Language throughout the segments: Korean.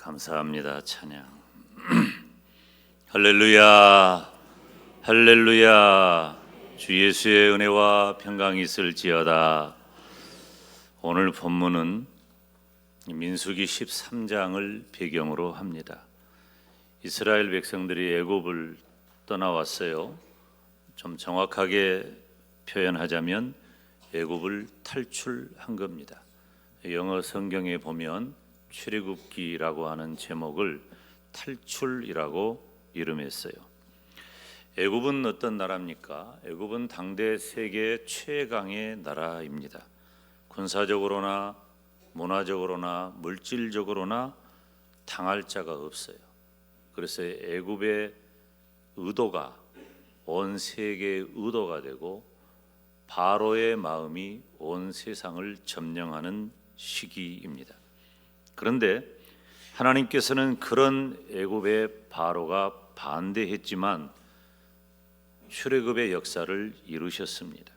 감사합니다. 찬양. 할렐루야, 할렐루야. 주 예수의 은혜와 평강이 있을지어다. 오늘 본문은 민수기 13장을 배경으로 합니다. 이스라엘 백성들이 애굽을 떠나왔어요. 좀 정확하게 표현하자면 애굽을 탈출한 겁니다. 영어 성경에 보면 출애굽기라고 하는 제목을 탈출이라고 이름했어요. 애굽은 어떤 나라입니까? 애굽은 당대 세계 최강의 나라입니다. 군사적으로나 문화적으로나 물질적으로나 당할 자가 없어요. 그래서 애굽의 의도가 온 세계의 의도가 되고 바로의 마음이 온 세상을 점령하는 시기입니다. 그런데 하나님께서는 그런 애굽의 바로가 반대했지만 출애굽의 역사를 이루셨습니다.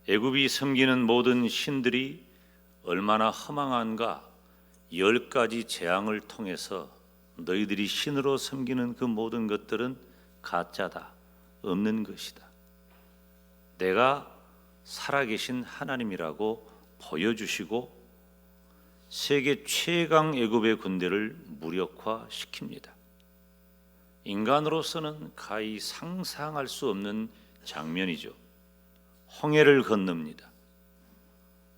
애굽이 섬기는 모든 신들이 얼마나 허망한가 10가지 재앙을 통해서 너희들이 신으로 섬기는 그 모든 것들은 가짜다, 없는 것이다. 내가 살아계신 하나님이라고 보여주시고 세계 최강 애굽의 군대를 무력화시킵니다. 인간으로서는 가히 상상할 수 없는 장면이죠. 홍해를 건넙니다.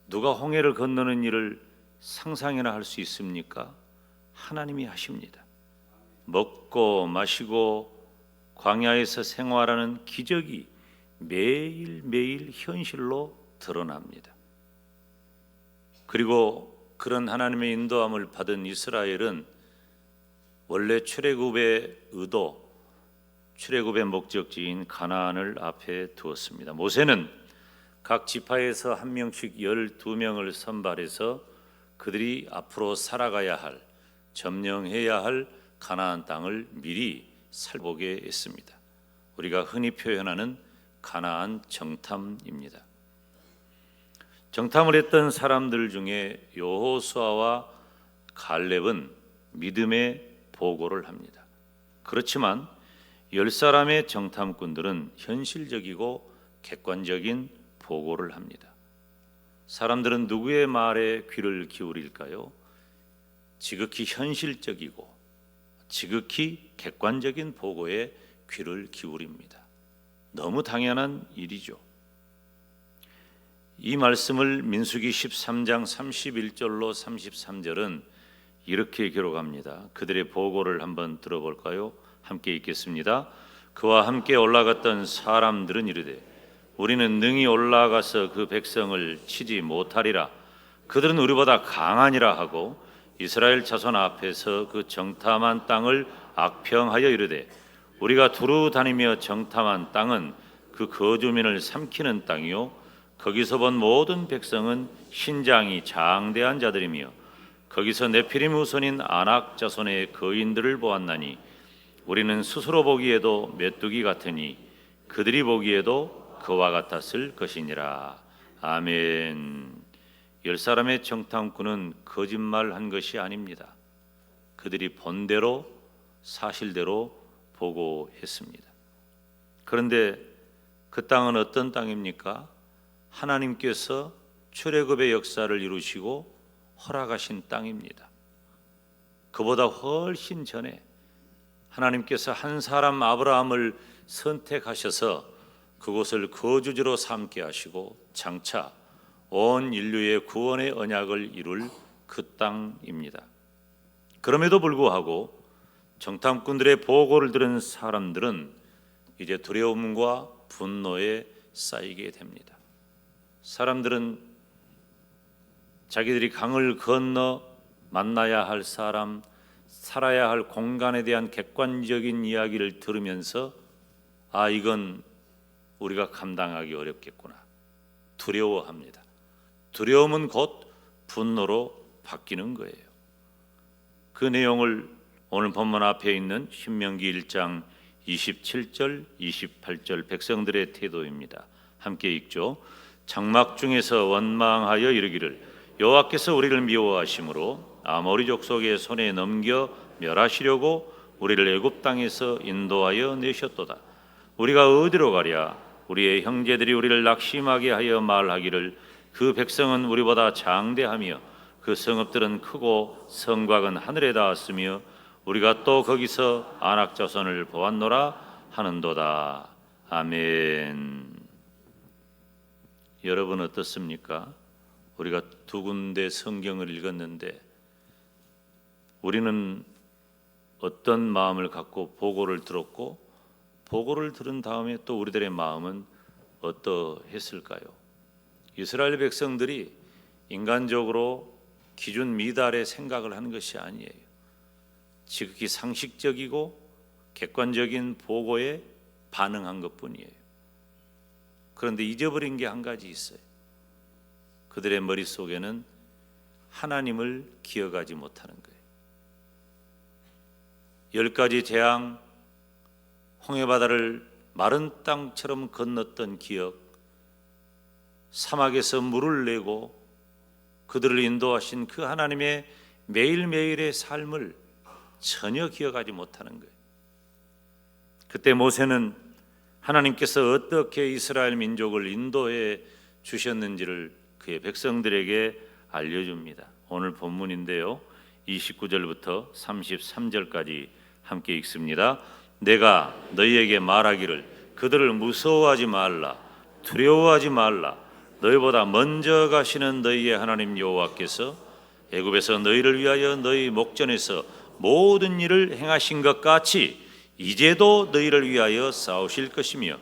누가 홍해를 건너는 일을 상상이나 할 수 있습니까? 하나님이 하십니다. 먹고 마시고 광야에서 생활하는 기적이 매일매일 현실로 드러납니다. 그리고 그런 하나님의 인도함을 받은 이스라엘은 원래 출애굽의 의도, 출애굽의 목적지인 가나안을 앞에 두었습니다. 모세는 각 지파에서 한 명씩 12명을 선발해서 그들이 앞으로 살아가야 할, 점령해야 할 가나안 땅을 미리 살보게 했습니다. 우리가 흔히 표현하는 가나안 정탐입니다. 정탐을 했던 사람들 중에 여호수아와 갈렙은 믿음의 보고를 합니다. 그렇지만 10사람의 정탐꾼들은 현실적이고 객관적인 보고를 합니다. 사람들은 누구의 말에 귀를 기울일까요? 지극히 현실적이고 지극히 객관적인 보고에 귀를 기울입니다. 너무 당연한 일이죠. 이 말씀을 민수기 13장 31절로 33절은 이렇게 기록합니다. 그들의 보고를 한번 들어볼까요? 함께 읽겠습니다. 그와 함께 올라갔던 사람들은 이르되 우리는 능히 올라가서 그 백성을 치지 못하리라. 그들은 우리보다 강하니라 하고 이스라엘 자손 앞에서 그 정탐한 땅을 악평하여 이르되 우리가 두루 다니며 정탐한 땅은 그 거주민을 삼키는 땅이요 거기서 본 모든 백성은 신장이 장대한 자들이며 거기서 네피림 후손인 아낙 자손의 거인들을 보았나니 우리는 스스로 보기에도 메뚜기 같으니 그들이 보기에도 그와 같았을 것이니라. 아멘. 10사람의 정탐꾼은 거짓말한 것이 아닙니다. 그들이 본대로 사실대로 보고했습니다. 그런데 그 땅은 어떤 땅입니까? 하나님께서 출애굽의 역사를 이루시고 허락하신 땅입니다. 그보다 훨씬 전에 하나님께서 한 사람 아브라함을 선택하셔서 그곳을 거주지로 삼게 하시고 장차 온 인류의 구원의 언약을 이룰 그 땅입니다. 그럼에도 불구하고 정탐꾼들의 보고를 들은 사람들은 이제 두려움과 분노에 쌓이게 됩니다. 사람들은 자기들이 강을 건너 만나야 할 사람, 살아야 할 공간에 대한 객관적인 이야기를 들으면서 이건 우리가 감당하기 어렵겠구나. 두려워합니다. 두려움은 곧 분노로 바뀌는 거예요. 그 내용을 오늘 본문 앞에 있는 신명기 1장 27절, 28절 백성들의 태도입니다. 함께 읽죠. 장막 중에서 원망하여 이르기를 여호와께서 우리를 미워하심으로 아모리 족속의 손에 넘겨 멸하시려고 우리를 애굽 땅에서 인도하여 내셨도다. 우리가 어디로 가랴? 우리의 형제들이 우리를 낙심하게 하여 말하기를 그 백성은 우리보다 장대하며 그 성읍들은 크고 성곽은 하늘에 닿았으며 우리가 또 거기서 아낙 자손을 보았노라 하는도다. 아멘. 여러분 어떻습니까? 우리가 두 군데 성경을 읽었는데 우리는 어떤 마음을 갖고 보고를 들었고 보고를 들은 다음에 또 우리들의 마음은 어떠했을까요? 이스라엘 백성들이 인간적으로 기준 미달의 생각을 하는 것이 아니에요. 지극히 상식적이고 객관적인 보고에 반응한 것뿐이에요. 그런데 잊어버린 게 한 가지 있어요. 그들의 머릿속에는 하나님을 기억하지 못하는 거예요. 10가지 재앙, 홍해바다를 마른 땅처럼 건넜던 기억, 사막에서 물을 내고 그들을 인도하신 그 하나님의 매일매일의 삶을 전혀 기억하지 못하는 거예요. 그때 모세는 하나님께서 어떻게 이스라엘 민족을 인도해 주셨는지를 그의 백성들에게 알려줍니다. 오늘 본문인데요, 29절부터 33절까지 함께 읽습니다. 내가 너희에게 말하기를 그들을 무서워하지 말라, 두려워하지 말라. 너희보다 먼저 가시는 너희의 하나님 여호와께서 애굽에서 너희를 위하여 너희 목전에서 모든 일을 행하신 것 같이 이제도 너희를 위하여 싸우실 것이며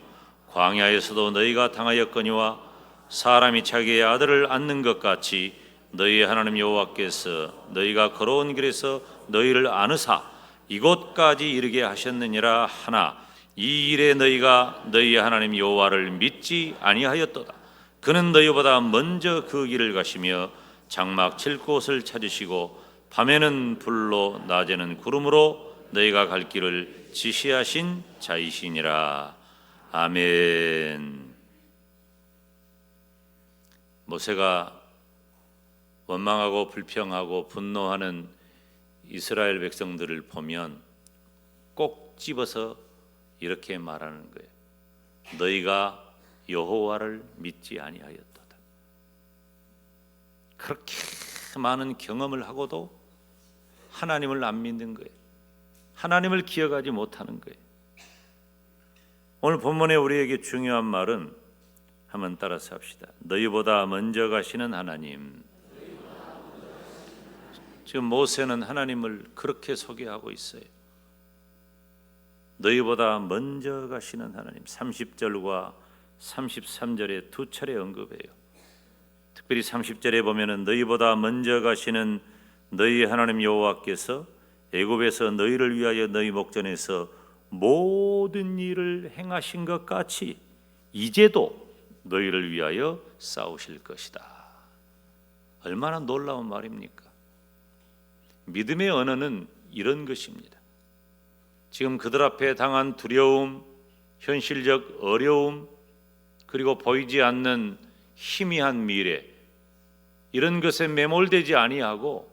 광야에서도 너희가 당하였거니와 사람이 자기의 아들을 안는 것 같이 너희의 하나님 여호와께서 너희가 걸어온 길에서 너희를 안으사 이곳까지 이르게 하셨느니라 하나 이 일에 너희가 너희의 하나님 여호와를 믿지 아니하였도다. 그는 너희보다 먼저 그 길을 가시며 장막 칠 곳을 찾으시고 밤에는 불로 낮에는 구름으로 너희가 갈 길을 지시하신 자이시니라. 아멘. 모세가 원망하고 불평하고 분노하는 이스라엘 백성들을 보면 꼭 집어서 이렇게 말하는 거예요. 너희가 여호와를 믿지 아니하였도다. 그렇게 많은 경험을 하고도 하나님을 안 믿는 거예요. 하나님을 기억하지 못하는 거예요. 오늘 본문에 우리에게 중요한 말은 한번 따라서 합시다. 너희보다 먼저 가시는 하나님. 지금 모세는 하나님을 그렇게 소개하고 있어요. 너희보다 먼저 가시는 하나님. 30절과 33절에 두 차례 언급해요. 특별히 30절에 보면은 너희보다 먼저 가시는 너희 하나님 여호와께서 애굽에서 너희를 위하여 너희 목전에서 모든 일을 행하신 것 같이 이제도 너희를 위하여 싸우실 것이다. 얼마나 놀라운 말입니까? 믿음의 언어는 이런 것입니다. 지금 그들 앞에 당한 두려움, 현실적 어려움, 그리고 보이지 않는 희미한 미래, 이런 것에 매몰되지 아니하고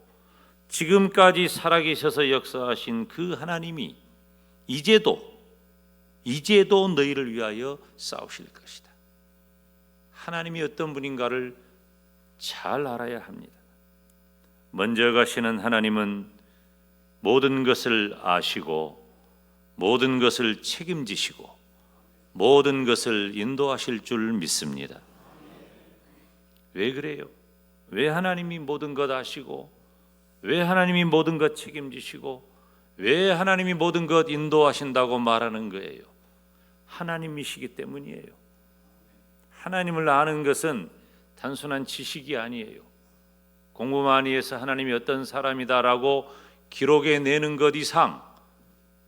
지금까지 살아계셔서 역사하신 그 하나님이 이제도 너희를 위하여 싸우실 것이다. 하나님이 어떤 분인가를 잘 알아야 합니다. 먼저 가시는 하나님은 모든 것을 아시고 모든 것을 책임지시고 모든 것을 인도하실 줄 믿습니다. 왜 그래요? 왜 하나님이 모든 것 아시고 왜 하나님이 모든 것 책임지시고 왜 하나님이 모든 것 인도하신다고 말하는 거예요? 하나님이시기 때문이에요. 하나님을 아는 것은 단순한 지식이 아니에요. 공부 많이 해서 하나님이 어떤 사람이다라고 기록해 내는 것 이상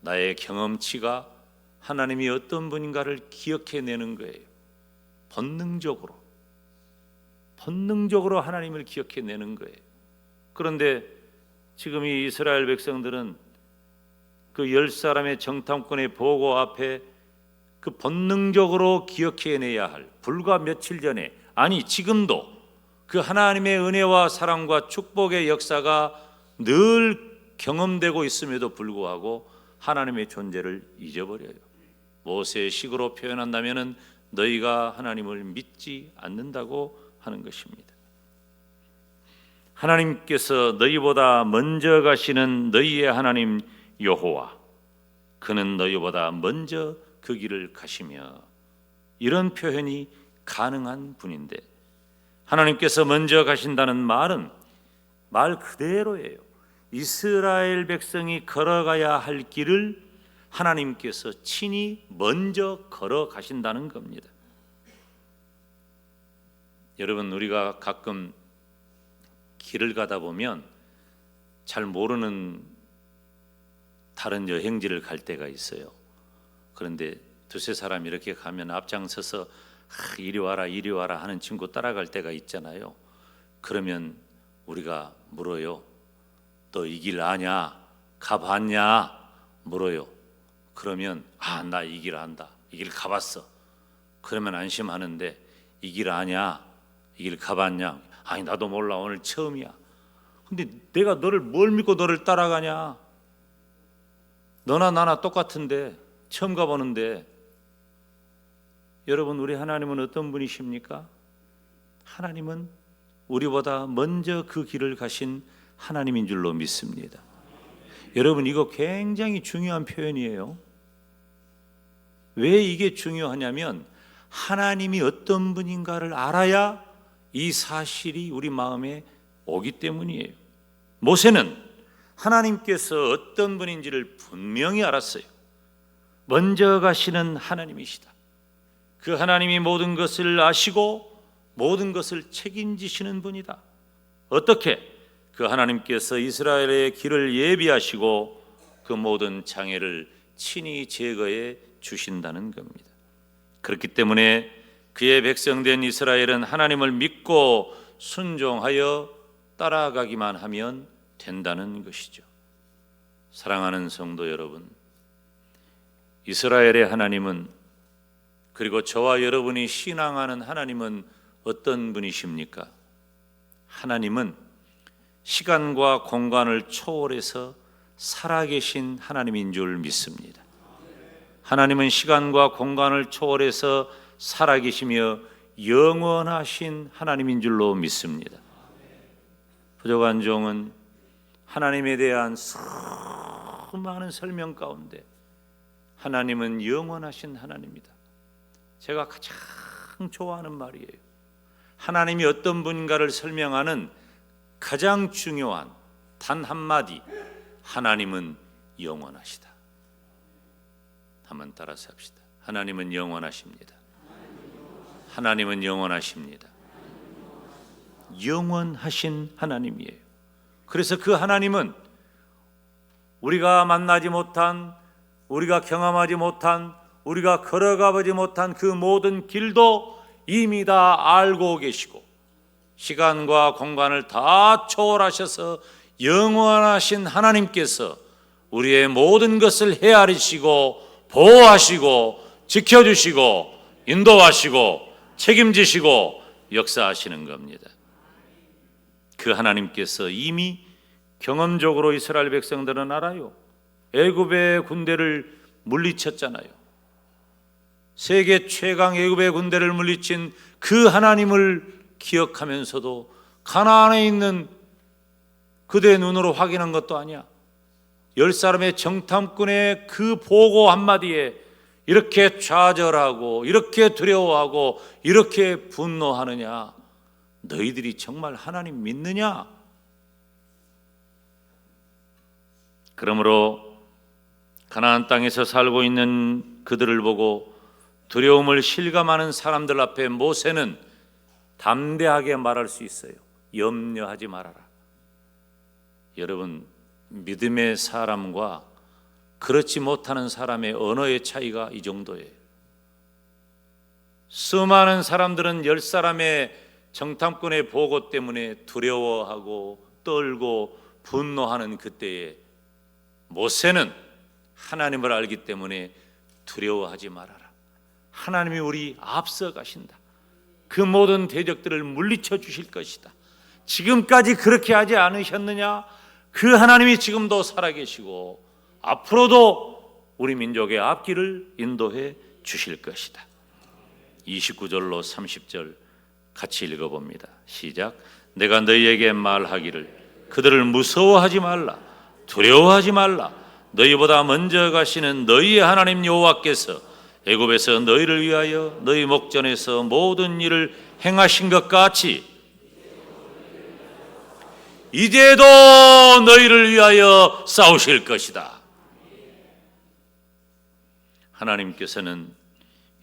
나의 경험치가 하나님이 어떤 분인가를 기억해 내는 거예요. 본능적으로 하나님을 기억해 내는 거예요. 그런데 지금 이 이스라엘 백성들은 그 10사람의 정탐꾼의 보고 앞에 그 본능적으로 기억해내야 할 불과 며칠 전에, 아니 지금도 그 하나님의 은혜와 사랑과 축복의 역사가 늘 경험되고 있음에도 불구하고 하나님의 존재를 잊어버려요. 모세의 식으로 표현한다면 너희가 하나님을 믿지 않는다고 하는 것입니다. 하나님께서 너희보다 먼저 가시는 너희의 하나님 여호와, 그는 너희보다 먼저 그 길을 가시며, 이런 표현이 가능한 분인데, 하나님께서 먼저 가신다는 말은 말 그대로예요. 이스라엘 백성이 걸어가야 할 길을 하나님께서 친히 먼저 걸어가신다는 겁니다. 여러분, 우리가 가끔 길을 가다 보면 잘 모르는 다른 여행지를 갈 때가 있어요. 그런데 두세 사람 이렇게 가면 앞장서서 이리 와라 이리 와라 하는 친구 따라갈 때가 있잖아요. 그러면 우리가 물어요. 너 이 길 아냐? 가봤냐? 물어요. 그러면 나 이 길 안다. 이 길 가봤어. 그러면 안심하는데, 이 길 아냐? 이 길 가봤냐? 아니, 나도 몰라. 오늘 처음이야. 근데 내가 너를 뭘 믿고 너를 따라가냐? 너나 나나 똑같은데, 처음 가보는데. 여러분, 우리 하나님은 어떤 분이십니까? 하나님은 우리보다 먼저 그 길을 가신 하나님인 줄로 믿습니다. 여러분, 이거 굉장히 중요한 표현이에요. 왜 이게 중요하냐면 하나님이 어떤 분인가를 알아야 이 사실이 우리 마음에 오기 때문이에요. 모세는 하나님께서 어떤 분인지를 분명히 알았어요. 먼저 가시는 하나님이시다. 그 하나님이 모든 것을 아시고 모든 것을 책임지시는 분이다. 어떻게? 그 하나님께서 이스라엘의 길을 예비하시고 그 모든 장애를 친히 제거해 주신다는 겁니다. 그렇기 때문에 그의 백성된 이스라엘은 하나님을 믿고 순종하여 따라가기만 하면 된다는 것이죠. 사랑하는 성도 여러분, 이스라엘의 하나님은, 그리고 저와 여러분이 신앙하는 하나님은 어떤 분이십니까? 하나님은 시간과 공간을 초월해서 살아계신 하나님인 줄 믿습니다. 하나님은 시간과 공간을 초월해서 살아계시며 영원하신 하나님인 줄로 믿습니다. 부족한 종은 하나님에 대한 수많은 설명 가운데 하나님은 영원하신 하나님이다. 제가 가장 좋아하는 말이에요. 하나님이 어떤 분인가를 설명하는 가장 중요한 단 한마디, 하나님은 영원하시다. 한번 따라서 합시다. 하나님은 영원하십니다. 하나님은 영원하십니다. 영원하신 하나님이에요. 그래서 그 하나님은 우리가 만나지 못한, 우리가 경험하지 못한, 우리가 걸어가보지 못한 그 모든 길도 이미 다 알고 계시고 시간과 공간을 다 초월하셔서 영원하신 하나님께서 우리의 모든 것을 헤아리시고 보호하시고 지켜주시고 인도하시고 책임지시고 역사하시는 겁니다. 그 하나님께서 이미 경험적으로 이스라엘 백성들은 알아요. 애굽의 군대를 물리쳤잖아요. 세계 최강 애굽의 군대를 물리친 그 하나님을 기억하면서도 가나안에 있는 그대의 눈으로 확인한 것도 아니야. 10사람의 정탐꾼의 그 보고 한마디에 이렇게 좌절하고 이렇게 두려워하고 이렇게 분노하느냐? 너희들이 정말 하나님 믿느냐? 그러므로 가나안 땅에서 살고 있는 그들을 보고 두려움을 실감하는 사람들 앞에 모세는 담대하게 말할 수 있어요. 염려하지 말아라. 여러분, 믿음의 사람과 그렇지 못하는 사람의 언어의 차이가 이 정도예요. 수많은 사람들은 10사람의 정탐꾼의 보고 때문에 두려워하고 떨고 분노하는 그때에 모세는 하나님을 알기 때문에 두려워하지 말아라. 하나님이 우리 앞서 가신다. 그 모든 대적들을 물리쳐 주실 것이다. 지금까지 그렇게 하지 않으셨느냐? 그 하나님이 지금도 살아계시고 앞으로도 우리 민족의 앞길을 인도해 주실 것이다. 29절로 30절 같이 읽어봅니다. 시작. 내가 너희에게 말하기를 그들을 무서워하지 말라, 두려워하지 말라. 너희보다 먼저 가시는 너희의 하나님 여호와께서 애굽에서 너희를 위하여 너희 목전에서 모든 일을 행하신 것 같이 이제도 너희를 위하여 싸우실 것이다. 하나님께서는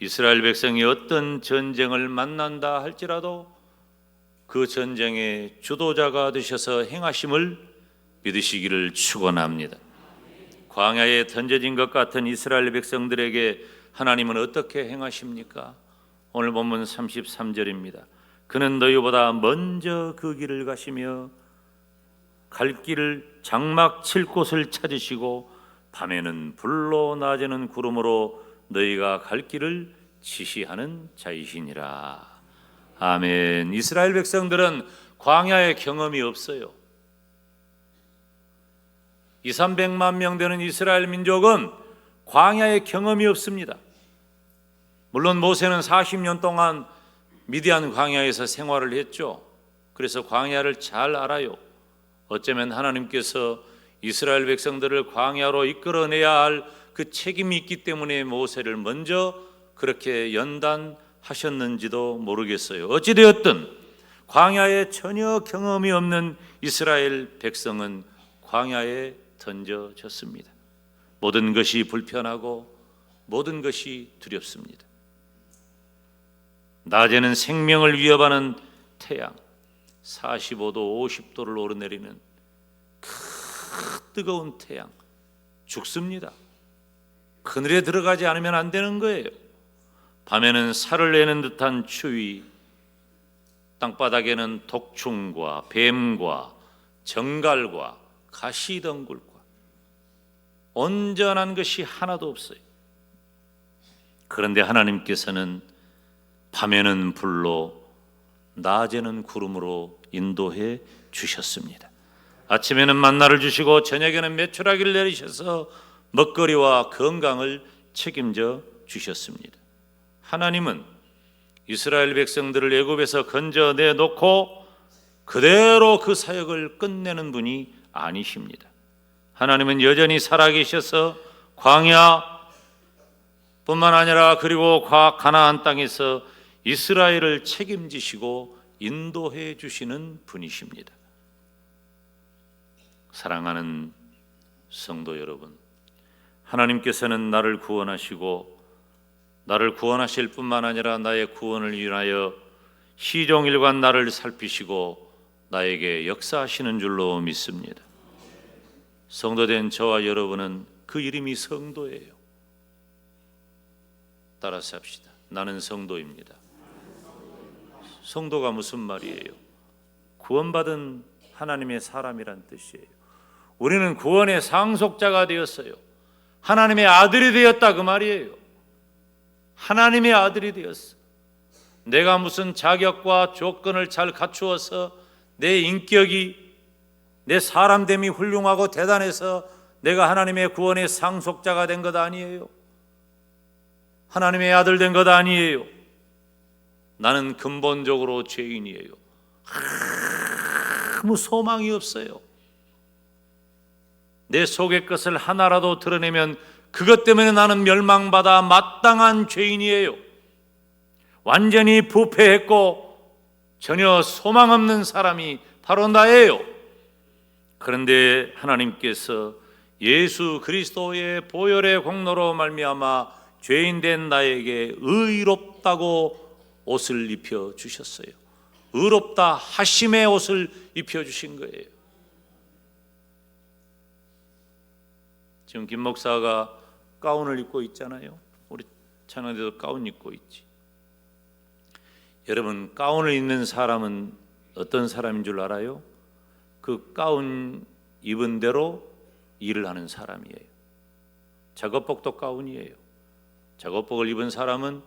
이스라엘 백성이 어떤 전쟁을 만난다 할지라도 그 전쟁의 주도자가 되셔서 행하심을 믿으시기를 축원합니다. 광야에 던져진 것 같은 이스라엘 백성들에게 하나님은 어떻게 행하십니까? 오늘 본문 33절입니다. 그는 너희보다 먼저 그 길을 가시며 갈 길을 장막 칠 곳을 찾으시고 밤에는 불로 낮에는 구름으로 너희가 갈 길을 지시하는 자이시니라. 아멘. 이스라엘 백성들은 광야의 경험이 없어요. 200~300만 명 되는 이스라엘 민족은 광야의 경험이 없습니다. 물론 모세는 40년 동안 미디안 광야에서 생활을 했죠. 그래서 광야를 잘 알아요. 어쩌면 하나님께서 이스라엘 백성들을 광야로 이끌어내야 할 그 책임이 있기 때문에 모세를 먼저 그렇게 연단하셨는지도 모르겠어요. 어찌되었든 광야에 전혀 경험이 없는 이스라엘 백성은 광야에 던져졌습니다. 모든 것이 불편하고 모든 것이 두렵습니다. 낮에는 생명을 위협하는 태양, 45도 50도를 오르내리는 그 뜨거운 태양, 죽습니다. 그늘에 들어가지 않으면 안 되는 거예요. 밤에는 살을 내는 듯한 추위, 땅바닥에는 독충과 뱀과 정갈과 가시덩굴과 온전한 것이 하나도 없어요. 그런데 하나님께서는 밤에는 불로 낮에는 구름으로 인도해 주셨습니다. 아침에는 만나를 주시고 저녁에는 메추라기를 내리셔서 먹거리와 건강을 책임져 주셨습니다. 하나님은 이스라엘 백성들을 애굽에서 건져내 놓고 그대로 그 사역을 끝내는 분이 아니십니다. 하나님은 여전히 살아계셔서 광야뿐만 아니라 그리고 가나안 땅에서 이스라엘을 책임지시고 인도해 주시는 분이십니다. 사랑하는 성도 여러분, 하나님께서는 나를 구원하시고 나를 구원하실 뿐만 아니라 나의 구원을 위하여 시종일관 나를 살피시고 나에게 역사하시는 줄로 믿습니다. 성도된 저와 여러분은 그 이름이 성도예요. 따라서 합시다. 나는 성도입니다. 성도가 무슨 말이에요? 구원받은 하나님의 사람이란 뜻이에요. 우리는 구원의 상속자가 되었어요. 하나님의 아들이 되었다 그 말이에요. 하나님의 아들이 되었어. 내가 무슨 자격과 조건을 잘 갖추어서 내 인격이, 내 사람됨이 훌륭하고 대단해서 내가 하나님의 구원의 상속자가 된 것 아니에요. 하나님의 아들 된 것 아니에요. 나는 근본적으로 죄인이에요. 아무 소망이 없어요. 내 속의 것을 하나라도 드러내면 그것 때문에 나는 멸망받아 마땅한 죄인이에요. 완전히 부패했고 전혀 소망 없는 사람이 바로 나예요. 그런데 하나님께서 예수 그리스도의 보혈의 공로로 말미암아 죄인된 나에게 의롭다고 옷을 입혀 주셨어요. 의롭다 하심의 옷을 입혀 주신 거예요. 지금 김 목사가 가운을 입고 있잖아요. 우리 찬양대도 가운 입고 있지. 여러분, 가운을 입는 사람은 어떤 사람인 줄 알아요? 그 가운 입은 대로 일을 하는 사람이에요. 작업복도 가운이에요. 작업복을 입은 사람은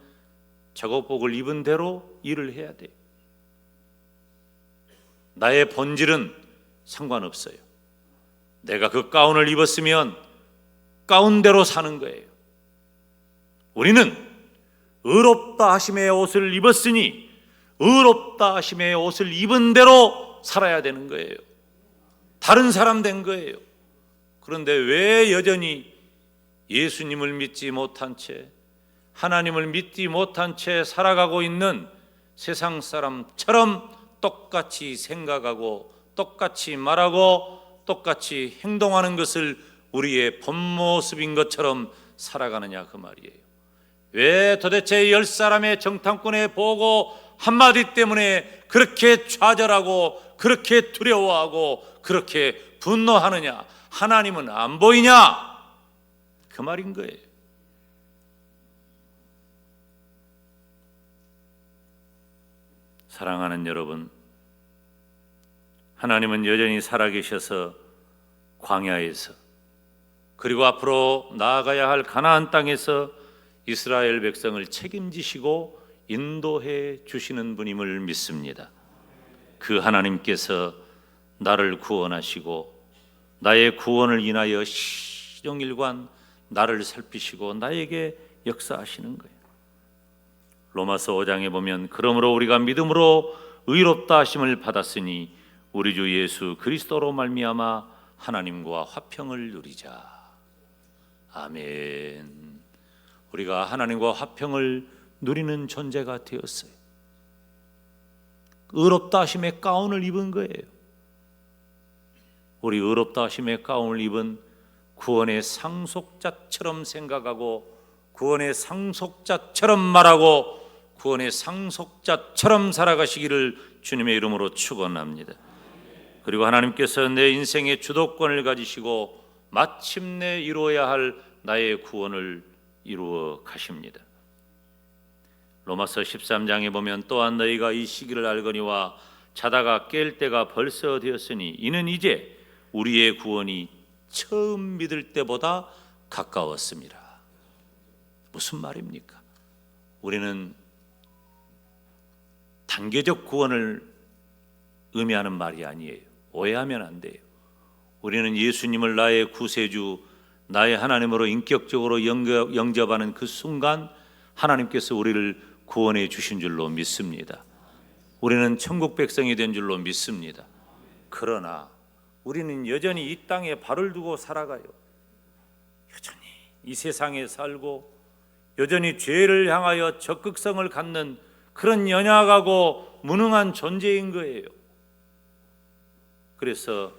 작업복을 입은 대로 일을 해야 돼요. 나의 본질은 상관없어요. 내가 그 가운을 입었으면 가운대로 사는 거예요. 우리는 의롭다 하심의 옷을 입었으니 의롭다 하심의 옷을 입은 대로 살아야 되는 거예요. 다른 사람 된 거예요. 그런데 왜 여전히 예수님을 믿지 못한 채, 하나님을 믿지 못한 채 살아가고 있는 세상 사람처럼 똑같이 생각하고 똑같이 말하고 똑같이 행동하는 것을 우리의 본 모습인 것처럼 살아가느냐 그 말이에요. 왜 도대체 10사람의 정탐꾼의 보고 한마디 때문에 그렇게 좌절하고 그렇게 두려워하고 그렇게 분노하느냐? 하나님은 안 보이냐? 그 말인 거예요. 사랑하는 여러분, 하나님은 여전히 살아계셔서 광야에서 그리고 앞으로 나아가야 할 가나안 땅에서 이스라엘 백성을 책임지시고 인도해 주시는 분임을 믿습니다. 그 하나님께서 나를 구원하시고 나의 구원을 인하여 시종일관 나를 살피시고 나에게 역사하시는 거예요. 로마서 5장에 보면 그러므로 우리가 믿음으로 의롭다 하심을 받았으니 우리 주 예수 그리스도로 말미암아 하나님과 화평을 누리자. 아멘. 우리가 하나님과 화평을 누리는 존재가 되었어요. 의롭다 하심의 가운을 입은 거예요. 우리 의롭다 하심의 가운을 입은 구원의 상속자처럼 생각하고 구원의 상속자처럼 말하고 구원의 상속자처럼 살아가시기를 주님의 이름으로 축원합니다. 그리고 하나님께서 내 인생의 주도권을 가지시고 마침내 이루어야 할 나의 구원을 이루어 가십니다. 로마서 13장에 보면 또한 너희가 이 시기를 알거니와 자다가 깰 때가 벌써 되었으니 이는 이제 우리의 구원이 처음 믿을 때보다 가까웠습니다. 무슨 말입니까? 우리는 단계적 구원을 의미하는 말이 아니에요. 오해하면 안 돼요. 우리는 예수님을 나의 구세주, 나의 하나님으로 인격적으로 영접하는 그 순간 하나님께서 우리를 구원해 주신 줄로 믿습니다. 우리는 천국 백성이 된 줄로 믿습니다. 그러나 우리는 여전히 이 땅에 발을 두고 살아가요. 여전히 이 세상에 살고 여전히 죄를 향하여 적극성을 갖는 그런 연약하고 무능한 존재인 거예요. 그래서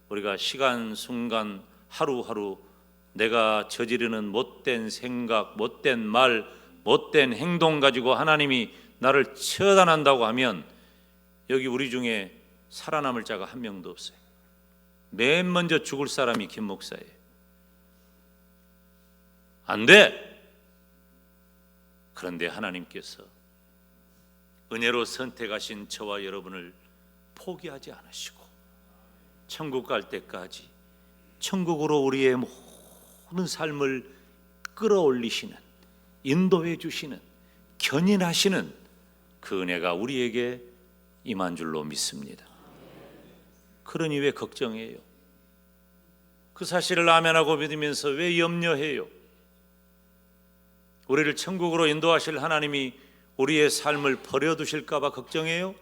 우리가 시간 순간 하루하루 내가 저지르는 못된 생각, 못된 말, 못된 행동 가지고 하나님이 나를 처단한다고 하면 여기 우리 중에 살아남을 자가 한 명도 없어요. 맨 먼저 죽을 사람이 김 목사예요. 안 돼. 그런데 하나님께서 은혜로 선택하신 저와 여러분을 포기하지 않으시고 천국 갈 때까지 천국으로 우리의 모든 삶을 끌어올리시는, 인도해 주시는, 견인하시는 그 은혜가 우리에게 임한 줄로 믿습니다. 그러니 왜 걱정해요? 그 사실을 아멘하고 믿으면서 왜 염려해요? 우리를 천국으로 인도하실 하나님이 우리의 삶을 버려두실까 봐 걱정해요?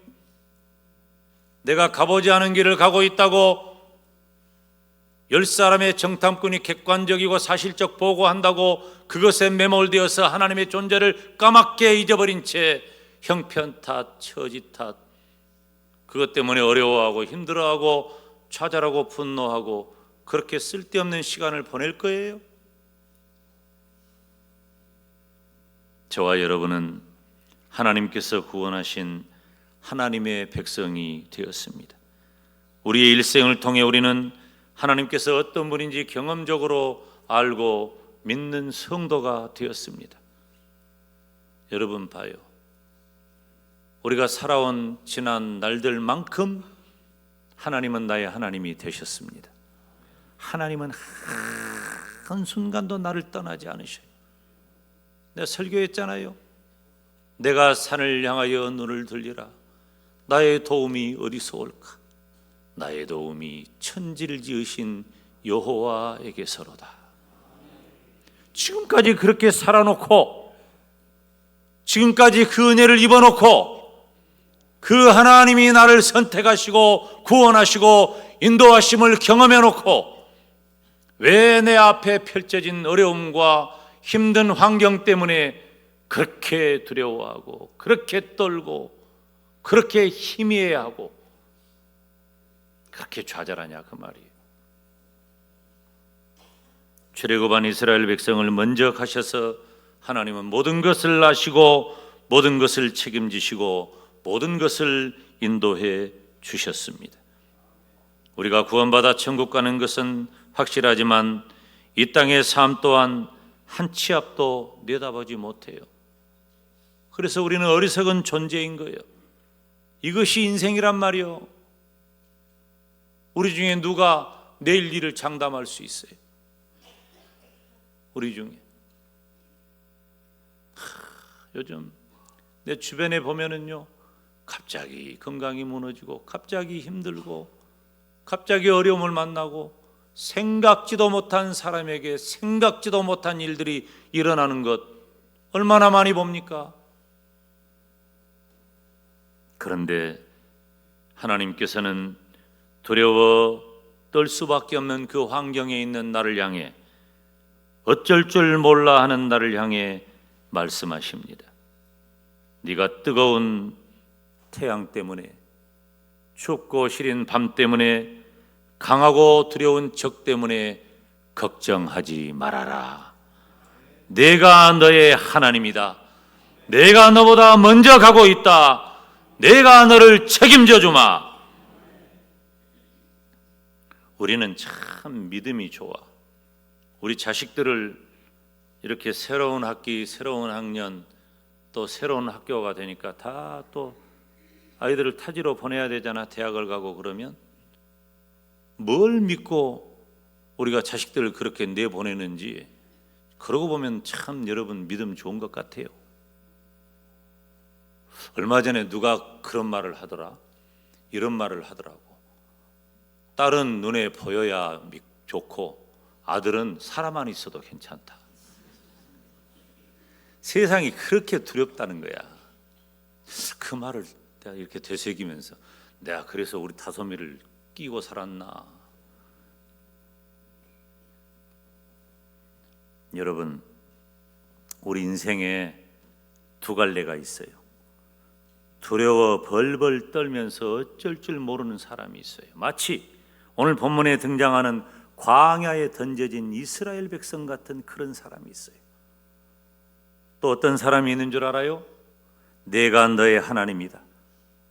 내가 가보지 않은 길을 가고 있다고 10사람의 정탐꾼이 객관적이고 사실적 보고한다고 그것에 매몰되어서 하나님의 존재를 까맣게 잊어버린 채 형편 탓, 처지 탓, 그것 때문에 어려워하고 힘들어하고 좌절하고 분노하고 그렇게 쓸데없는 시간을 보낼 거예요? 저와 여러분은 하나님께서 구원하신 하나님의 백성이 되었습니다. 우리의 일생을 통해 우리는 하나님께서 어떤 분인지 경험적으로 알고 믿는 성도가 되었습니다. 여러분 봐요. 우리가 살아온 지난 날들만큼 하나님은 나의 하나님이 되셨습니다. 하나님은 한순간도 나를 떠나지 않으셔요. 내가 설교했잖아요. 내가 산을 향하여 눈을 들리라. 나의 도움이 어디서 올까? 나의 도움이 천지를 지으신 여호와에게서로다. 지금까지 그렇게 살아놓고, 지금까지 그 은혜를 입어놓고, 그 하나님이 나를 선택하시고 구원하시고 인도하심을 경험해놓고, 왜 내 앞에 펼쳐진 어려움과 힘든 환경 때문에 그렇게 두려워하고, 그렇게 떨고, 그렇게 희미해하고, 그렇게 좌절하냐, 그 말이에요. 출애굽한 이스라엘 백성을 먼저 가셔서 하나님은 모든 것을 아시고 모든 것을 책임지시고 모든 것을 인도해 주셨습니다. 우리가 구원받아 천국 가는 것은 확실하지만 이 땅의 삶 또한 한 치 앞도 내다보지 못해요. 그래서 우리는 어리석은 존재인 거예요. 이것이 인생이란 말이요. 우리 중에 누가 내일 일을 장담할 수 있어요? 우리 중에. 요즘 내 주변에 보면은요, 갑자기 건강이 무너지고, 갑자기 힘들고, 갑자기 어려움을 만나고, 생각지도 못한 사람에게 생각지도 못한 일들이 일어나는 것 얼마나 많이 봅니까? 그런데 하나님께서는 두려워 떨 수밖에 없는 그 환경에 있는 나를 향해, 어쩔 줄 몰라 하는 나를 향해 말씀하십니다. 네가 뜨거운 태양 때문에, 춥고 시린 밤 때문에, 강하고 두려운 적 때문에 걱정하지 말아라. 내가 너의 하나님이다. 내가 너보다 먼저 가고 있다. 내가 너를 책임져 주마. 우리는 참 믿음이 좋아. 우리 자식들을 이렇게 새로운 학기, 새로운 학년, 또 새로운 학교가 되니까 다 또 아이들을 타지로 보내야 되잖아. 대학을 가고 그러면 뭘 믿고 우리가 자식들을 그렇게 내보내는지, 그러고 보면 참 여러분 믿음 좋은 것 같아요. 얼마 전에 누가 그런 말을 하더라. 이런 말을 하더라고. 딸은 눈에 보여야 좋고 아들은 살아만 있어도 괜찮다. 세상이 그렇게 두렵다는 거야. 그 말을 내가 이렇게 되새기면서, 내가 그래서 우리 다솜이를 끼고 살았나. 여러분, 우리 인생에 두 갈래가 있어요. 두려워 벌벌 떨면서 어쩔 줄 모르는 사람이 있어요. 마치 오늘 본문에 등장하는 광야에 던져진 이스라엘 백성 같은 그런 사람이 있어요. 또 어떤 사람이 있는 줄 알아요? 내가 너의 하나님이다.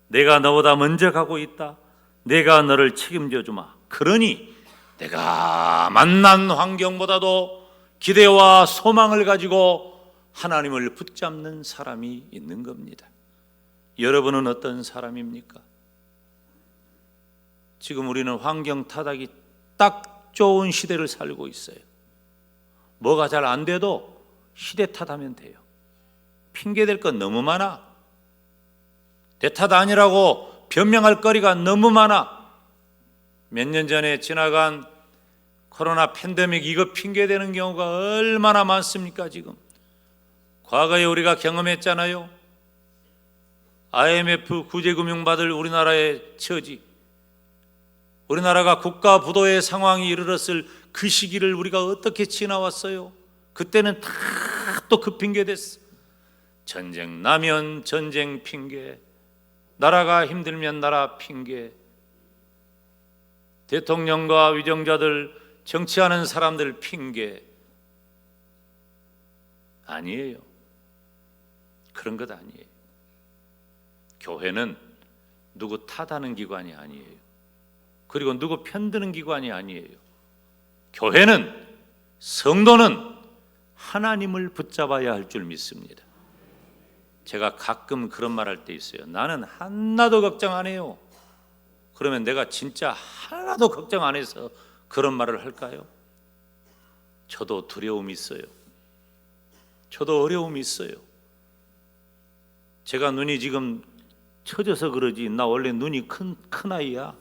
내가 너보다 먼저 가고 있다. 내가 너를 책임져 주마. 그러니 내가 만난 환경보다도 기대와 소망을 가지고 하나님을 붙잡는 사람이 있는 겁니다. 여러분은 어떤 사람입니까? 지금 우리는 환경 타닥이 딱 좋은 시대를 살고 있어요. 뭐가 잘 안 돼도 시대 탓하면 돼요. 핑계댈 건 너무 많아. 내 탓 아니라고 변명할 거리가 너무 많아. 몇 년 전에 지나간 코로나 팬데믹, 이거 핑계대는 경우가 얼마나 많습니까? 지금 과거에 우리가 경험했잖아요. IMF 구제금융 받을 우리나라의 처지, 우리나라가 국가 부도의 상황이 이르렀을 그 시기를 우리가 어떻게 지나왔어요? 그때는 다 또 그 핑계 댔어. 전쟁 나면 전쟁 핑계, 나라가 힘들면 나라 핑계, 대통령과 위정자들, 정치하는 사람들 핑계. 아니에요. 그런 것 아니에요. 교회는 누구 탓하는 기관이 아니에요. 그리고 누구 편드는 기관이 아니에요. 교회는, 성도는 하나님을 붙잡아야 할 줄 믿습니다. 제가 가끔 그런 말 할 때 있어요. 나는 하나도 걱정 안 해요. 그러면 내가 진짜 하나도 걱정 안 해서 그런 말을 할까요? 저도 두려움이 있어요. 저도 어려움이 있어요. 제가 눈이 지금 처져서 그러지, 나 원래 눈이 큰 아이야.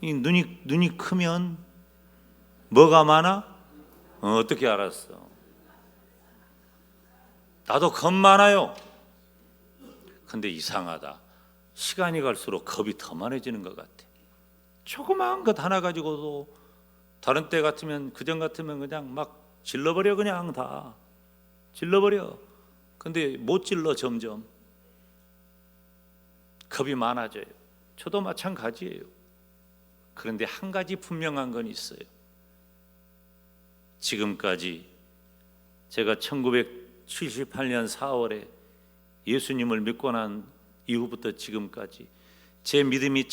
이 눈이 크면 뭐가 많아? 어떻게 알았어? 나도 겁 많아요. 근데 이상하다. 시간이 갈수록 겁이 더 많아지는 것 같아. 조그마한 것 하나 가지고도 다른 때 같으면, 그전 같으면 그냥 막 질러버려. 그냥 다 질러버려. 근데 못 질러. 점점 겁이 많아져요. 저도 마찬가지예요. 그런데 한 가지 분명한 건 있어요. 지금까지 제가 1978년 4월에 예수님을 믿고 난 이후부터 지금까지 제 믿음이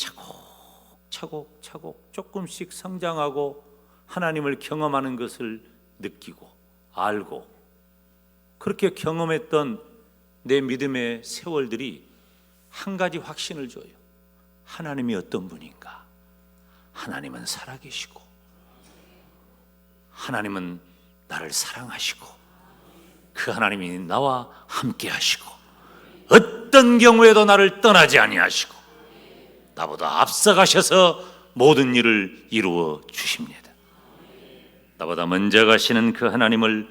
차곡차곡 조금씩 성장하고 하나님을 경험하는 것을 느끼고 알고, 그렇게 경험했던 내 믿음의 세월들이 한 가지 확신을 줘요. 하나님이 어떤 분인가? 하나님은 살아계시고, 하나님은 나를 사랑하시고, 그 하나님이 나와 함께 하시고, 어떤 경우에도 나를 떠나지 아니하시고 나보다 앞서가셔서 모든 일을 이루어 주십니다. 나보다 먼저 가시는 그 하나님을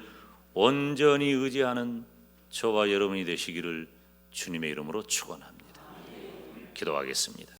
온전히 의지하는 저와 여러분이 되시기를 주님의 이름으로 축원합니다. 기도하겠습니다.